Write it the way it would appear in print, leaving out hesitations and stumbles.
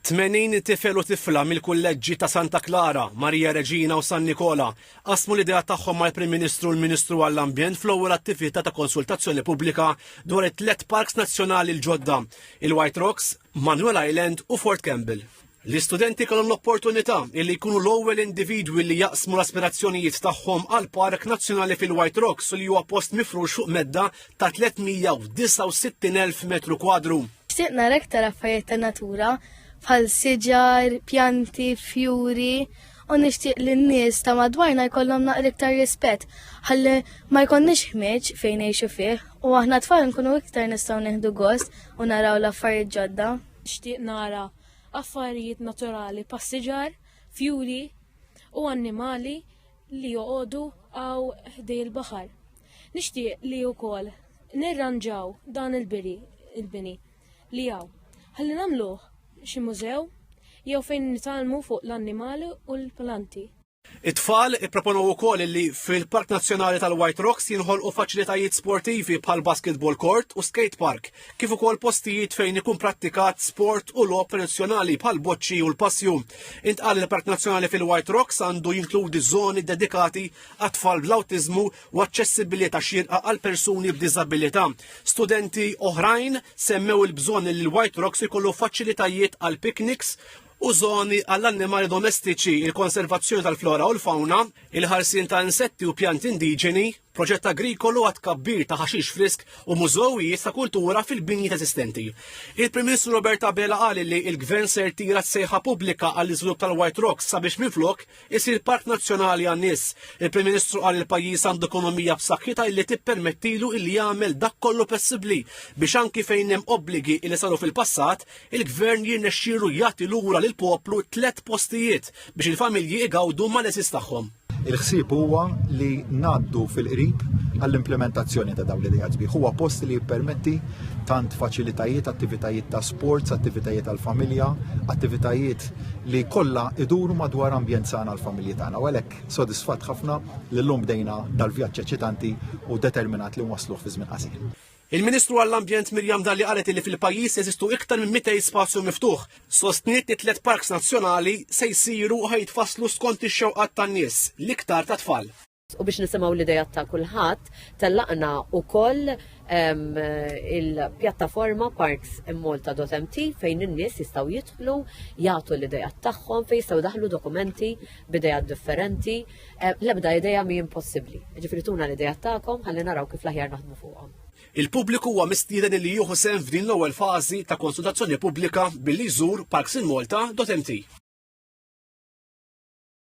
80 tifel u tifla mill-kulleġġi ta' Santa Clara, Maria Reġina u San Nicola qasmu l-idea tagħhom mal-Prim Ministru u l-Ministru għall-Ambjent fl-ewwel attività ta' konsultazzjoni pubblika dwar it-tliet parks nazzjonali l-ġodda, il-White Rocks, Manuel Island u Fort Campbell. L-istudenti kellhom l-opportunità li jkunu l-ewwel individwi li jaqsmu l-aspirazzjonijiet tagħhom għal Park Nazzjonali fil-White Rocks li huwa post mifrux fuq medda ta' 369,000 metru kwadru. Nixtieq nara aktar affarijiet ta' natura bħal siġar, pjanti, fjuri, u nixtieq li n-nies ta' madwarna jkollhom naqra iktar rispett ħalli ma jkollniex ħmieġ fejn ngħixu fih u aħna tfal nkunu iktar nistgħu nieħdu gost u naraw l-affarijiet ġodda. Nixtieq nara affarijiet naturali passiġar, fjuri u annimali li joqogħdu għaw ħdej il-baħar. Nixtieq li wkoll nirranġaw dan il-bini li hawn ħalli nagħmluh xi mużew jew fejn nitalmu fuq l-annimali u l-planti. It-tfal ipproponu wkoll li fil-Park Nazzjonali tal-White Rocks jinħolqu faċilitajiet sportivi bħal basketball court u skate park, kif ukoll postijiet fejn ikun prattikat sport u logħob tradizzjonali bħal boċċi u l-passju. Intqal il-Park Nazzjonali fil-White Rocks għandu jinkludi żoni dedikati għat-tfal bl-awtiżmu u aċċessibilità xierqa għal persuni b'diżabilità. Studenti oħrajn semmew il-bżonn li l-White Rocks ikollu faċilitajiet għal picnics u żoni għall-annimali domestiċi, il-konservazzjoni tal-flora u l-fauna, il-ħarsien ta' insetti u pjanti indiġeni, proġett agrikolu għad kabbir ta' ħaxix frisk u mużewijiet ta' kultura fil-binjiet eżistenti. Il-Prim Ministru Robert Abela qal li il-Gvern se jtira sejħa pubblika għall-iżvilupp tal-White Rocks sabiex minflok isir Park Nazzjonali għan-nies. Il-Prim Ministru qal il-pajjiż għandu ekonomija b'saħħitha li tippermettilu li jagħmel dak kollu possibbli biex anki fejn hemm obbligi li saru fil-passat, il-Gvern jirnexxielu jagħti lura lill-poplu 3 postijiet biex il-familji igawdu mal-eżis tagħhom. Il-ħsieb huwa li ngħaddu fil-qrib għall-implementazzjoni ta' dawn l-idejat sbieħ. Huwa post li jippermetti tant faċilitajiet, attivitajiet ta' sports, attivitajiet tal-familja, attivitajiet li kollha iduru madwar ambjent sana għall-familji tagħna. U għalhekk sodisfatt ħafna li llum bdejna dal-vjaġġ eċitanti u determinat li nwasluh fi żmien qasir. Il-Ministru għall-Ambjent Mirjam Dalli qalet li fil-pajjiż jeżistu iktar minn 200 spazju miftuħ. Sostniet it-3 parks nazzjonali se jsiru u ħajtfasslu skont ix-xewqat tan-nies, l-iktar ta' tfal. U biex nisimgħu l-idejat ta' kulħadd, tellaqna wkoll il-pjattaforma parks.malta.mt fejn in-nies jistgħu jidħlu, jagħtu l-idejat tagħhom fejn jistgħu daħlu dokumenti b'idejat differenti. L-ebda idea mi impossibbli. Ġifieri tuna l-idejat tagħkom ħalli naraw kif l-aħjar naħdmu fuqhom. Il-pubbliku huwa mistieden li jieħu sehem f'din l-ewwel fażi ta' konsultazzjoni pubblika billi jżur parks.malta.mt.